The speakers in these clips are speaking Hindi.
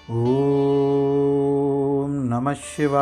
ओम नमः शिवाय।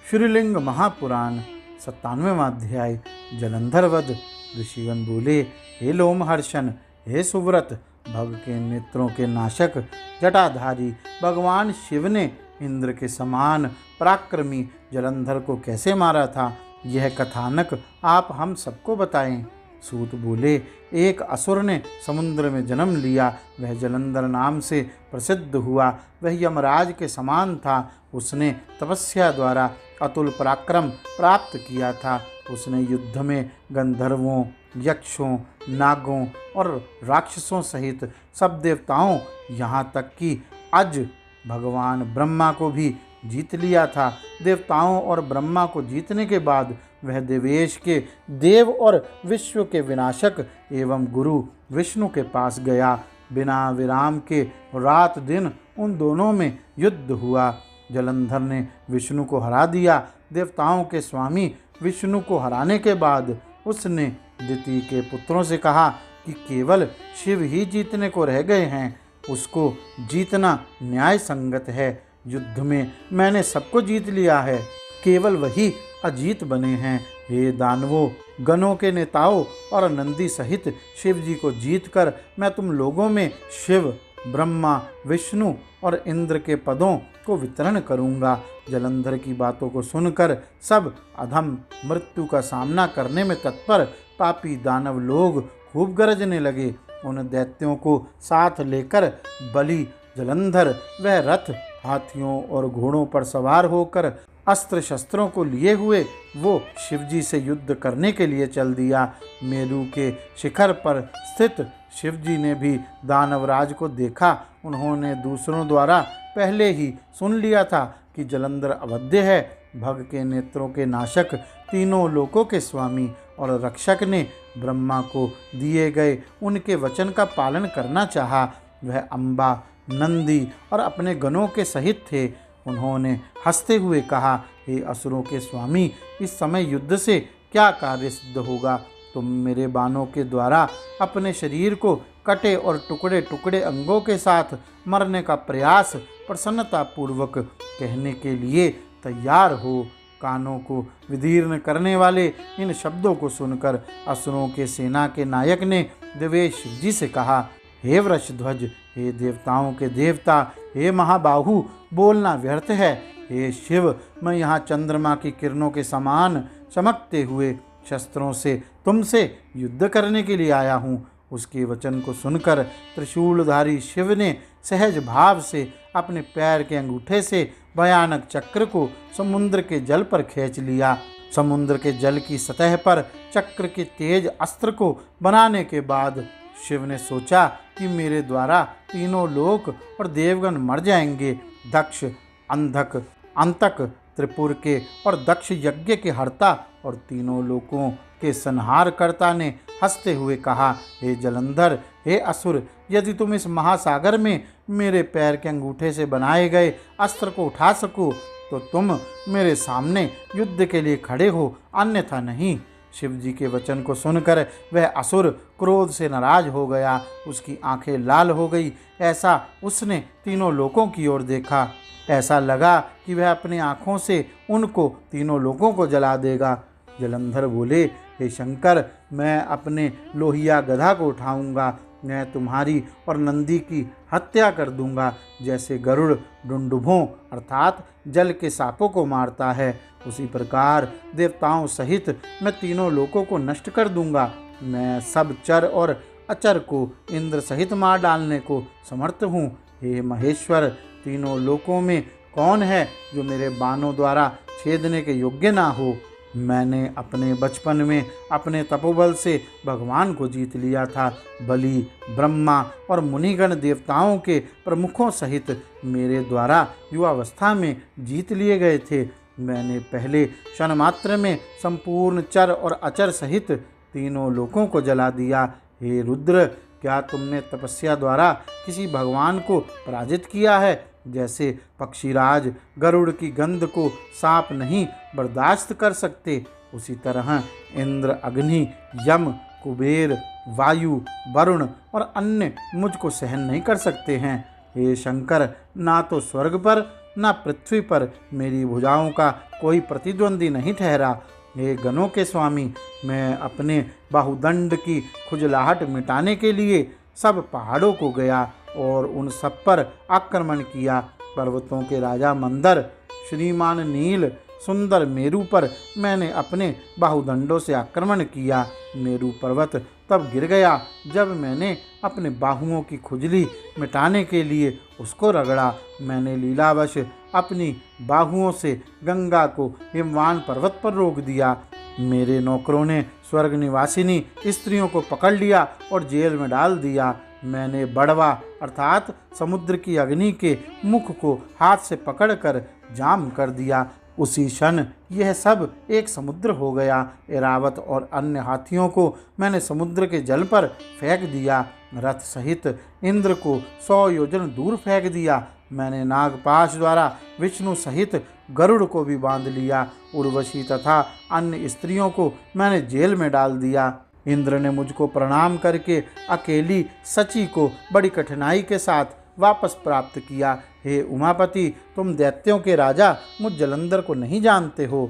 श्रीलिंग महापुराण 97वां अध्याय जलंधर वध। ऋषिगण बोले, हे लोमहर्षण, हे सुव्रत, भग के नेत्रों के नाशक जटाधारी भगवान शिव ने इंद्र के समान पराक्रमी जलंधर को कैसे मारा था, यह कथानक आप हम सबको बताएं। सूत बोले, एक असुर ने समुद्र में जन्म लिया। वह जलंधर नाम से प्रसिद्ध हुआ। वह यमराज के समान था। उसने तपस्या द्वारा अतुल पराक्रम प्राप्त किया था। उसने युद्ध में गंधर्वों, यक्षों, नागों और राक्षसों सहित सब देवताओं, यहाँ तक कि अज भगवान ब्रह्मा को भी जीत लिया था। देवताओं और ब्रह्मा को जीतने के बाद वह देवेश के देव और विश्व के विनाशक एवं गुरु विष्णु के पास गया। बिना विराम के रात दिन उन दोनों में युद्ध हुआ। जलंधर ने विष्णु को हरा दिया। देवताओं के स्वामी विष्णु को हराने के बाद उसने दिति के पुत्रों से कहा कि केवल शिव ही जीतने को रह गए हैं, उसको जीतना न्याय संगत है। युद्ध में मैंने सबको जीत लिया है, केवल वही अजीत बने हैं। हे दानवों, गणों के नेताओं और नंदी सहित शिव जी को जीतकर मैं तुम लोगों में शिव, ब्रह्मा, विष्णु और इंद्र के पदों को वितरण करूंगा। जलंधर की बातों को सुनकर सब अधम मृत्यु का सामना करने में तत्पर पापी दानव लोग खूब गरजने लगे। उन दैत्यों को साथ लेकर बलि जलंधर वह रथ, हाथियों और घोड़ों पर सवार होकर अस्त्र शस्त्रों को लिए हुए वो शिवजी से युद्ध करने के लिए चल दिया। मेरु के शिखर पर स्थित शिवजी ने भी दानवराज को देखा। उन्होंने दूसरों द्वारा पहले ही सुन लिया था कि जलंधर अवध्य है। भग के नेत्रों के नाशक, तीनों लोकों के स्वामी और रक्षक ने ब्रह्मा को दिए गए उनके वचन का पालन करना चाहा। वह अम्बा, नंदी और अपने गणों के सहित थे। उन्होंने हंसते हुए कहा, हे असुरों के स्वामी, इस समय युद्ध से क्या कार्य सिद्ध होगा? तुम मेरे बाणों के द्वारा अपने शरीर को कटे और टुकड़े टुकड़े अंगों के साथ मरने का प्रयास प्रसन्नता पूर्वक कहने के लिए तैयार हो। कानों को विदीर्ण करने वाले इन शब्दों को सुनकर असुरों के सेना के नायक ने देवेश शिवजी से कहा, हे वृषध्वज, हे देवताओं के देवता, हे महाबाहु, बोलना व्यर्थ है। हे शिव, मैं यहाँ चंद्रमा की किरणों के समान चमकते हुए शस्त्रों से तुमसे युद्ध करने के लिए आया हूँ। उसके वचन को सुनकर त्रिशूलधारी शिव ने सहज भाव से अपने पैर के अंगूठे से भयानक चक्र को समुद्र के जल पर खींच लिया। समुद्र के जल की सतह पर चक्र के तेज अस्त्र को बनाने के बाद शिव ने सोचा कि मेरे द्वारा तीनों लोक और देवगण मर जाएंगे। दक्ष, अंधक, अंतक, त्रिपुर के और दक्ष यज्ञ के हर्ता और तीनों लोकों के संहारकर्ता ने हंसते हुए कहा, हे जलंधर, हे असुर, यदि तुम इस महासागर में मेरे पैर के अंगूठे से बनाए गए अस्त्र को उठा सको तो तुम मेरे सामने युद्ध के लिए खड़े हो, अन्यथा नहीं। शिवजी के वचन को सुनकर वह असुर क्रोध से नाराज हो गया। उसकी आंखें लाल हो गई। ऐसा उसने तीनों लोकों की ओर देखा। ऐसा लगा कि वह अपनी आंखों से उनको तीनों लोकों को जला देगा। जलंधर बोले, हे शंकर, मैं अपने लोहिया गधा को उठाऊंगा। मैं तुम्हारी और नंदी की हत्या कर दूंगा। जैसे गरुड़ डुंडुभों अर्थात जल के सांपों को मारता है, उसी प्रकार देवताओं सहित मैं तीनों लोकों को नष्ट कर दूंगा। मैं सब चर और अचर को इंद्र सहित मार डालने को समर्थ हूँ। हे महेश्वर, तीनों लोकों में कौन है जो मेरे बाणों द्वारा छेदने के योग्य ना हो? मैंने अपने बचपन में अपने तपोबल से भगवान को जीत लिया था। बलि, ब्रह्मा और मुनिगण देवताओं के प्रमुखों सहित मेरे द्वारा युवावस्था में जीत लिए गए थे। मैंने पहले क्षण मात्र में संपूर्ण चर और अचर सहित तीनों लोकों को जला दिया। हे रुद्र, क्या तुमने तपस्या द्वारा किसी भगवान को पराजित किया है? जैसे पक्षीराज गरुड़ की गंध को सांप नहीं बर्दाश्त कर सकते, उसी तरह इंद्र, अग्नि, यम, कुबेर, वायु, वरुण और अन्य मुझको सहन नहीं कर सकते हैं। हे शंकर, ना तो स्वर्ग पर ना पृथ्वी पर मेरी भुजाओं का कोई प्रतिद्वंदी नहीं ठहरा। हे गणों के स्वामी, मैं अपने बाहुदंड की खुजलाहट मिटाने के लिए सब पहाड़ों को गया और उन सब पर आक्रमण किया। पर्वतों के राजा मंदर, श्रीमान नील, सुंदर मेरू पर मैंने अपने बाहुदंडों से आक्रमण किया। मेरू पर्वत तब गिर गया जब मैंने अपने बाहुओं की खुजली मिटाने के लिए उसको रगड़ा। मैंने लीलावश अपनी बाहुओं से गंगा को हिमवान पर्वत पर रोक दिया। मेरे नौकरों ने स्वर्ग निवासिनी स्त्रियों को पकड़ लिया और जेल में डाल दिया। मैंने बड़वा अर्थात समुद्र की अग्नि के मुख को हाथ से पकड़कर जाम कर दिया। उसी क्षण यह सब एक समुद्र हो गया। ऐरावत और अन्य हाथियों को मैंने समुद्र के जल पर फेंक दिया। रथ सहित इंद्र को 100 योजन दूर फेंक दिया। मैंने नागपाश द्वारा विष्णु सहित गरुड़ को भी बांध लिया। उर्वशी तथा अन्य स्त्रियों को मैंने जेल में डाल दिया। इंद्र ने मुझको प्रणाम करके अकेली सची को बड़ी कठिनाई के साथ वापस प्राप्त किया। हे उमापति, तुम दैत्यों के राजा मुझ जलंधर को नहीं जानते हो।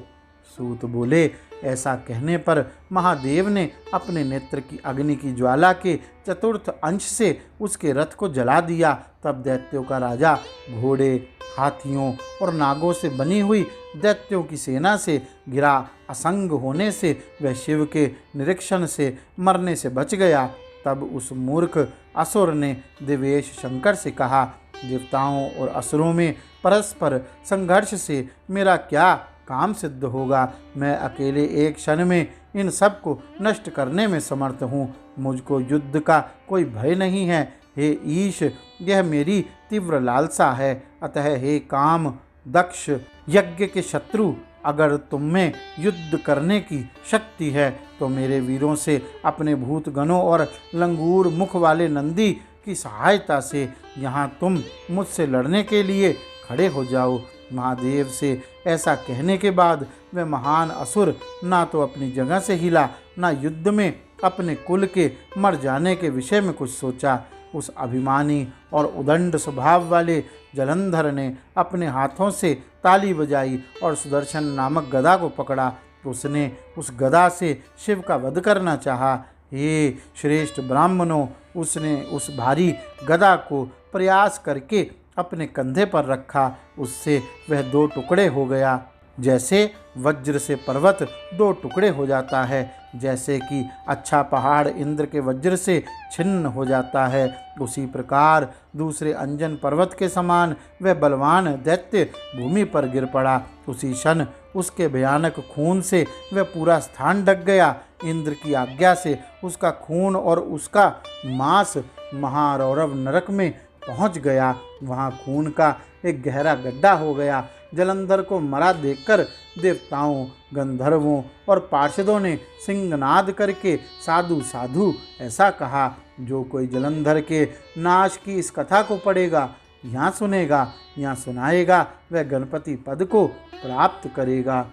सूत बोले, ऐसा कहने पर महादेव ने अपने नेत्र की अग्नि की ज्वाला के चतुर्थ अंश से उसके रथ को जला दिया। तब दैत्यों का राजा घोड़े, हाथियों और नागों से बनी हुई दैत्यों की सेना से घिरा असंग होने से वह शिव के निरीक्षण से मरने से बच गया। तब उस मूर्ख असुर ने देवेश शंकर से कहा, देवताओं और असुरों में परस्पर संघर्ष से मेरा क्या काम सिद्ध होगा। मैं अकेले एक क्षण में इन सब को नष्ट करने में समर्थ हूँ। मुझको युद्ध का कोई भय नहीं है। हे ईश, यह मेरी तीव्र लालसा है। अतः हे काम दक्ष यज्ञ के शत्रु, अगर तुम में युद्ध करने की शक्ति है तो मेरे वीरों से, अपने भूत गणों और लंगूर मुख वाले नंदी की सहायता से यहाँ तुम मुझसे लड़ने के लिए खड़े हो जाओ। महादेव से ऐसा कहने के बाद वह महान असुर ना तो अपनी जगह से हिला, ना युद्ध में अपने कुल के मर जाने के विषय में कुछ सोचा। उस अभिमानी और उदंड स्वभाव वाले जलंधर ने अपने हाथों से ताली बजाई और सुदर्शन नामक गदा को पकड़ा। उसने उस गदा से शिव का वध करना चाहा। हे श्रेष्ठ ब्राह्मणों, उसने उस भारी गदा को प्रयास करके अपने कंधे पर रखा। उससे वह 2 टुकड़े हो गया। जैसे वज्र से पर्वत 2 टुकड़े हो जाता है, जैसे कि अच्छा पहाड़ इंद्र के वज्र से छिन्न हो जाता है, उसी प्रकार दूसरे अंजन पर्वत के समान वह बलवान दैत्य भूमि पर गिर पड़ा। उसी क्षण उसके भयानक खून से वह पूरा स्थान ढक गया। इंद्र की आज्ञा से उसका खून और उसका मांस महारौरव नरक में पहुंच गया। वहां खून का एक गहरा गड्ढा हो गया। जलंधर को मरा देखकर देवताओं, गंधर्वों और पार्षदों ने सिंहनाद करके साधु साधु ऐसा कहा। जो कोई जलंधर के नाश की इस कथा को पढ़ेगा या सुनेगा या सुनाएगा, वह गणपति पद को प्राप्त करेगा।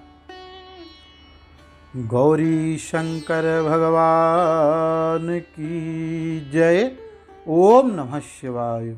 गौरी शंकर भगवान की जय। ओम नमः शिवाय।